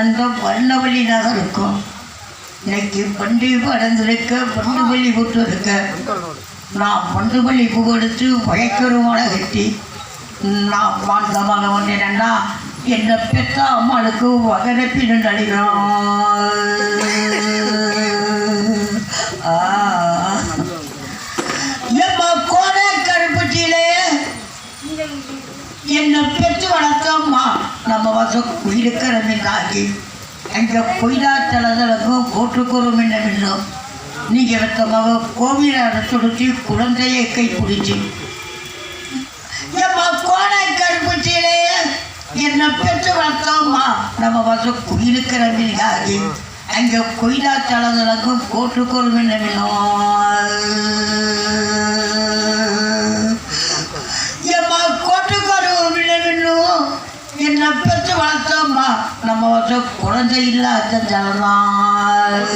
அந்த வண்ணவழி நகருக்கும் இன்னைக்கு பண்டி படந்திருக்க பண்டுபள்ளி போட்டு இருக்க நான் பண்டுபள்ளி புகெடுத்து வயக்கருமான கட்டி நான் வாழ்ந்த மகன் என்னன்னா என்னை பெற்ற அம்மாளுக்கு வகரப்பி நடிக்கிறோம். எம்மா கோடை கருப்பட்டியிலே என்னை பெற்று வளர்த்தம்மா நம்ம வசம் இருக்கிற மின்னாகி எங்க கொய்தா தளதளக்கும் கோட்டுக்குறும் என்ன மின்னும் நீங்க வைத்த மக கோவிலார துடுத்தி குழந்தையை கை பிடிச்சி எம்மா கோடை கருப்பட்டியிலே என்னை பெற்று வளர்த்தம்மா நம்ம வசம் இருக்கிற மின்னாகி அங்கே கொய்தா தளதளக்கும் கோட்டுக்குறும் என்ன மின்னும் என்னை பெற்று வளர்த்தோம்மா நம்ம குழந்தை இல்லாத ஜலதான்.